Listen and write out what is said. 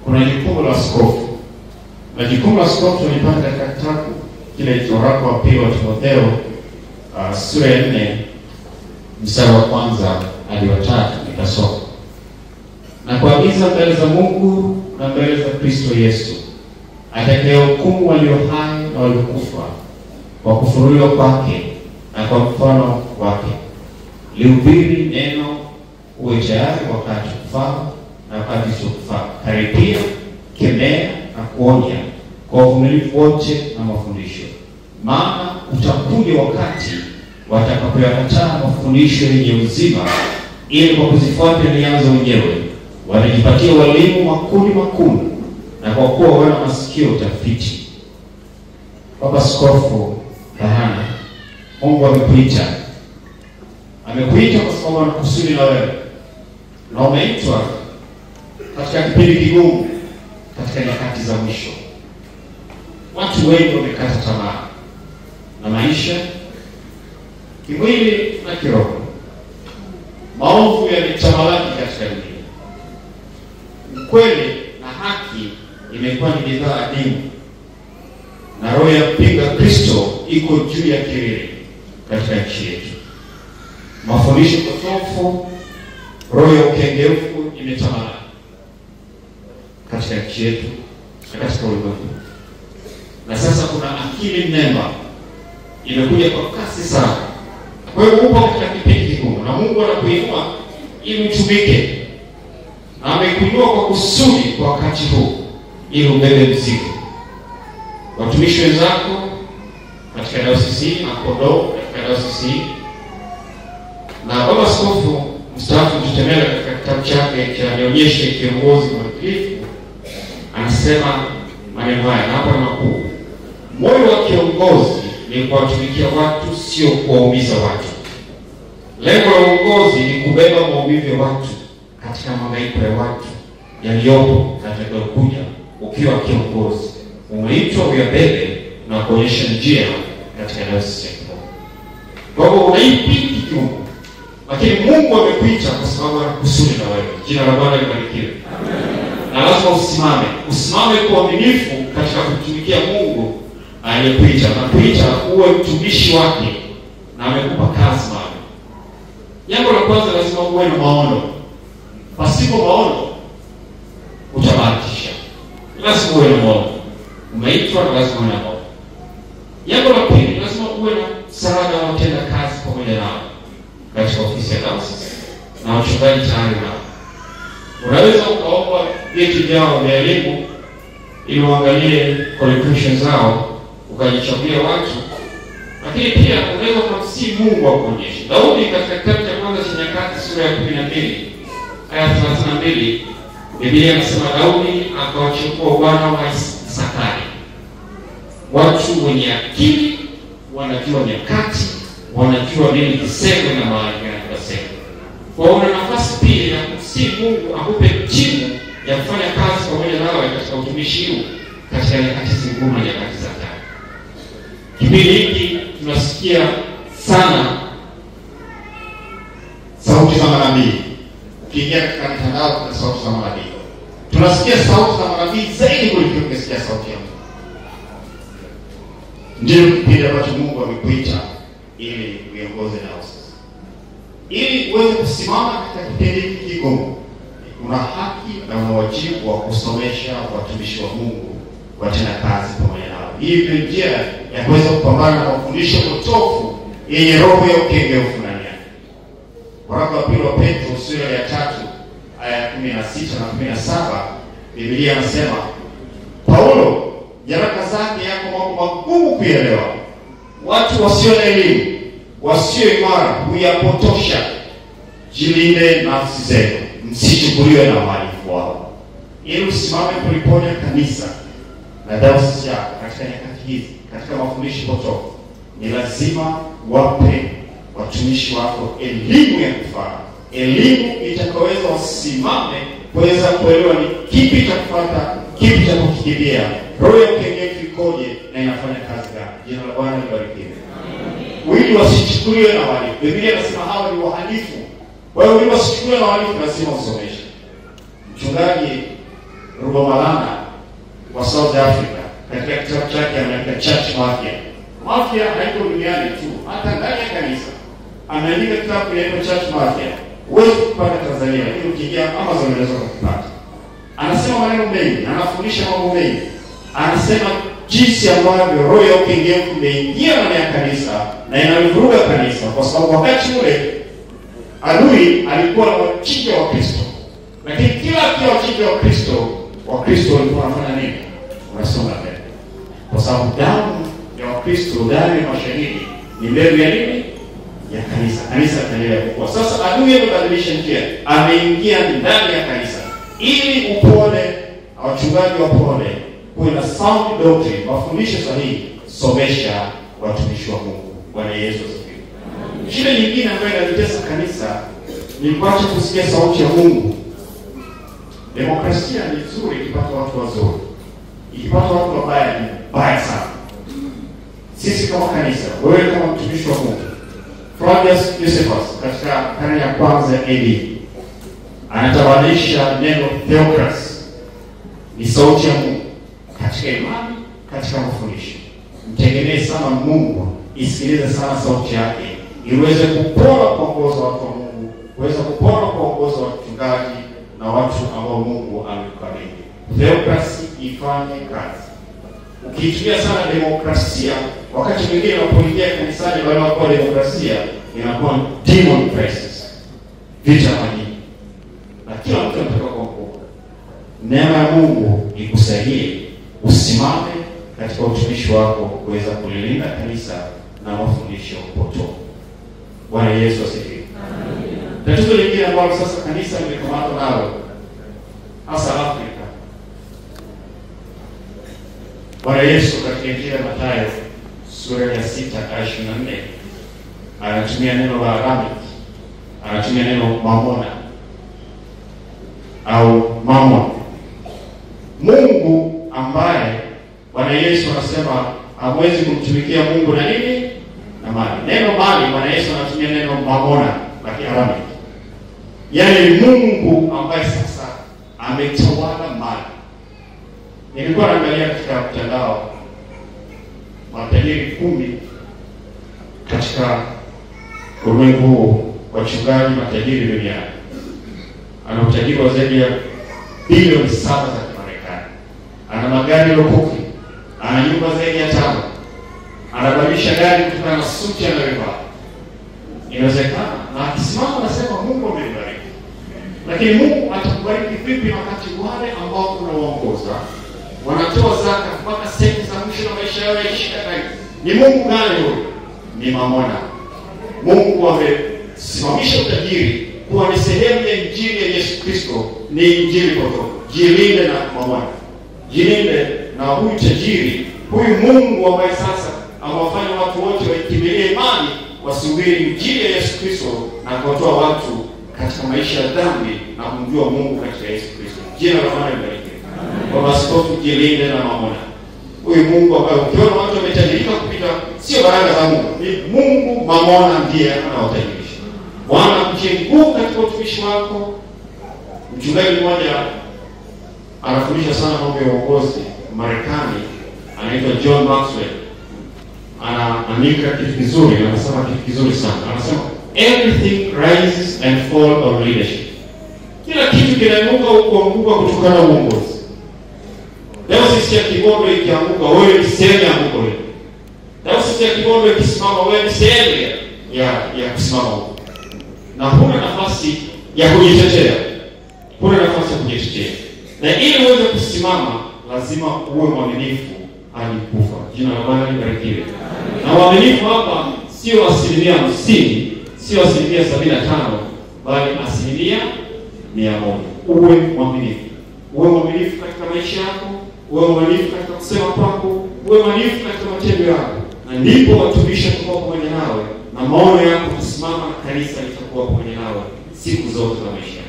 kuna jukumu la askofu. Na jukumu la askofu tulipata katika kitabu kile cha waraka wa pili wa Timotheo sura ya 4 mstari wa 1 hadi wa 3 nikasoma. Na kuagiza mbele za Mungu na mbele za Kristo Yesu atakayehukumu walio hai na waliokufa kwa kufunuliwa kwake na kwa mfano wake, lihubiri neno, uwe tayari wakati kufaa na wakati usiofaa, karipia, kemea na kuonya kwa uvumilivu wote na mafundisho. Maana utakuja wakati watakapoyakataa mafundisho yenye uzima, ili kwa kuzifuata nia zao wenyewe wanajipatia walimu makundi, na kwa kuwa wana masikio utafiti. Baba Askofu Kahana, Mungu amekuita kwa sababu ana kusudi na wewe, na umeitwa katika kipindi kigumu, katika nyakati za mwisho. Watu wengi wamekata tamaa na maisha, kimwili na kiroho. Maovu yametamalaki katika dunia. Ukweli na haki imekuwa ni bidhaa adimu, na roho ya kupinga Kristo iko juu ya kilele katika nchi yetu. Mafundisho potofu, roho ya ukengefu imetamalaki katika nchi yetu na katika ulimwengu. Na sasa kuna akili mnemba imekuja kwa kasi sana. Kwa hiyo upo katika kipindi kigumu, na Mungu anakuinua ili utumike. Na amekuinua kwa kusudi kwa wakati huu ili ubebe mzigo. Watumishi wenzako katika dayosisi na Kondoo katika dayosisi, na Baba Askofu mstaafu Mtutemela katika kitabu chake cha Nionyeshe Kiongozi Mwadilifu anasema maneno haya, na hapa ni makuu: moyo wa kiongozi ni kuwatumikia watu, sio kuwaumiza watu. Lengo la uongozi ni kubeba maumivu ya watu katika mahangaiko ya watu yaliyopo na yatakayokuja. Ukiwa kiongozi umeitwa uyabebe na kuonyesha njia katika dayosisi yako. Kwa hiyo unaipiki kiungo, lakini Mungu amekuita kwa sababu ana kusudi na wewe. Jina la Bwana libarikiwe. Na lazima usimame kwa uaminifu katika kutumikia Mungu aliyekuita. Na kuita uwe mtumishi wake, na amekupa kazi maalum. Jambo la kwanza, lazima uwe na maono. Pasipo maono utabahatisha. Lazima uwe na maono. Umeitwa na lazima uwe na maono. Jambo la pili, lazima uwe na msaada wa watenda kazi pamoja nao katika ofisi ya dayosisi na wachungaji tayari nao. Unaweza ukaomba vyeti vyao vya elimu ili uangalie qualifications zao, ukajichagulia watu. Lakini pia unaweza kumsihi Mungu akuonyeshe. Daudi katika kitabu cha kwanza cha Nyakati sura ya 12 aya 32, Biblia inasema Daudi akawachukua wana wa Isakari, watu wenye akili, wanajua nyakati, wanajua nini kisemwe na mahali gani kisemwe. Kwa una nafasi pia ya kumsihi Mungu akupe timu ya kufanya kazi pamoja nawe katika utumishi huu katika nyakati ngumu na nyakati za hatari. Kipindi hiki tunasikia sana sauti za manabii. Ukiingia katika mitandao kuna sauti za manabii. Tunasikia sauti za manabii zaidi kuliko tunasikia sauti ya Mungu. Ndio kipindi ambacho Mungu amekuita ili uongoze nao sasa. Ili uweze kusimama katika kipindi hiki kigumu, una haki na una wajibu wa kusomesha watumishi wa Mungu watenda kazi pamoja nao. Hii ni njia ya kuweza kupambana na mafundisho potofu yenye roho ya ukengefu ndani yake. Waraka wa pili wa Petro sura ya 3 aya 16 na 17, Biblia inasema Paulo nyaraka zake yako mambo magumu kuelewa. Watu wasio na elimu, wasio imara huyapotosha. Jilinde nafsi zenu, msichukuliwe na wahalifu wao. Ili usimame kuliponya kanisa na dayosisi yako katika nyakati hizi, katika mafundisho potofu, ni lazima wape watumishi wako elimu ya kufaa, elimu itakayoweza wasimame kuweza kuelewa ni kipi cha kufuata, kipi cha kukimbia, roho ya ukengefu ikoje na inafanya kazi gani. Jina la Bwana libarikiwe. Ili wasichukuliwe na wahalifu. Biblia inasema hawa ni wahalifu. Kwa hiyo ili wasichukuliwe na wahalifu lazima usomeshe. Mchungaji Rubamalana wa South Africa katika kitabu chake anaandika Church Mafia. Mafia haiko duniani tu, hata ndani ya kanisa. Ameandika kitabu kinaitwa Church Mafia. Huwezi kupata Tanzania, lakini ukiingia Amazon unaweza kupata. Anasema maneno mengi, anafundisha mambo mengi. Anasema jinsi ambavyo roho ya ukengevu imeingia ndani ya kanisa na inalivuruga kanisa, kwa sababu wakati ule adui alikuwa anawachinja wa Kristo. Lakini kila wachinja wa Kristo walikuwa wanafanya nini? Wanasonga mbele. Kwa sababu damu ya Wakristo, damu ya mashahidi ni mbegu ya nini? Ya kanisa. Kanisa litaendelea kukua. Sasa adui amebadilisha njia, ameingia ndani ya kanisa ili upone, wachungaji wapone, kuwe na sound doctrine, mafundisho sahihi, somesha watumishi wa Mungu. Bwana Yesu asifiwe. Shida nyingine ambayo inalitesa kanisa ni kuacha kusikia sauti ya Mungu. Demokrasia ni nzuri ikipata watu wazuri. Ikipata watu wabaya ni baya sana. Sisi kama kanisa, wewe kama mtumishi wa Mungu, Flavius Josephus katika karne ya kwanza AD anatawanisha neno theocracy, ni sauti ya Mungu katika imani, katika mafundisho. Mtegemee sana Mungu, isikilize sana sauti yake, iweze kupora kuongoza watu wa Mungu, iweze kupora kuongoza wachungaji na watu ambao Mungu amekabidhi. Theocracy ifanye kazi. Ukiitumia sana demokrasia, wakati mwingine unapoingia kanisani wale wako demokrasia, inakuwa demon crisis. Vita majini. Na kila mtu anataka kuokoka. Neema ya Mungu ikusaidie usimame katika utumishi wako kuweza kulilinda kanisa na mafundisho potofu. Bwana Yesu asifiwe. Amen. Tatizo lingine ambalo sasa kanisa limekamatwa nalo hasa Afrika. Bwana Yesu katika Injili ya Mathayo sura ya 6 aya 24 anatumia neno la Aramaic, anatumia neno mamona au mamon. Mungu ambaye Bwana Yesu anasema hamwezi kumtumikia Mungu na nini? Na mali. Neno mali Bwana Yesu anatumia neno mamona la Kiaramaic. Yaani Mungu ambaye sasa ametawala mali. Nilikuwa naangalia katika mtandao matajiri 10 katika ulimwengu, wachungaji matajiri duniani. Ana utajiri wa zaidi ya bilioni 7 za Kimarekani. Ana magari lukuki, ana nyumba zaidi ya 5. Anabadilisha gari kutokana na suti anayovaa. Inawezekana na akisimama anasema Mungu amenibariki. Lakini Mungu atakubariki vipi wakati wale ambao unawaongoza wanatoa zaka mpaka senti za mwisho na maisha yao yaishika karibu? Ni Mungu gani huyo? Ni mamona. Mungu amesimamisha utajiri kuwa ni sehemu ya injili ya Yesu Kristo, ni injili potofu. Jilinde na mamona. Jilinde na huyu tajiri, huyu Mungu ambaye sasa amewafanya watu wote waikimbilie imani, wasubiri injili ya Yesu Kristo na kuwatoa watu katika maisha ya dhambi na kumjua Mungu katika Yesu Kristo. Jina la Bwana libarikiwe. Kwa maskofu, jilinde na mamona. Huyu Mungu ambaye ukiona watu wametajirika kupita, sio baraka za Mungu. Ni Mungu mamona ndiye anawatajirisha. Bwana kutie nguvu katika utumishi wako. Mchungaji mmoja anafundisha sana mambo ya uongozi Marekani, anaitwa John Maxwell. Anaandika kitu kizuri, anasema kitu kizuri sana. Anasema everything rises and falls on leadership. Kila kitu kinainuka kuanguka kutokana na uongozi. Leo sisi ya Kibondo ikianguka, wewe ni sehemu ya anguko hilo. Leo sisi ya Kibondo ikisimama, wewe ni sehemu ya kusimama huko. Na huna nafasi ya kujitetea. Huna nafasi ya kujitetea. Na ili uweze kusimama, lazima uwe mwaminifu hadi kufa. Jina la Bwana libarikiwe. Na uaminifu hapa sio 50%, sio 75%, bali 100%. Uwe mwaminifu. Uwe mwaminifu katika maisha yako, uwe mwaminifu katika kusema kwako, uwe mwaminifu katika matendo yako. Na ndipo watumishi watakuwa pamoja nawe, na maono yako kusimama na kanisa litakuwa pamoja nawe siku zote za maisha.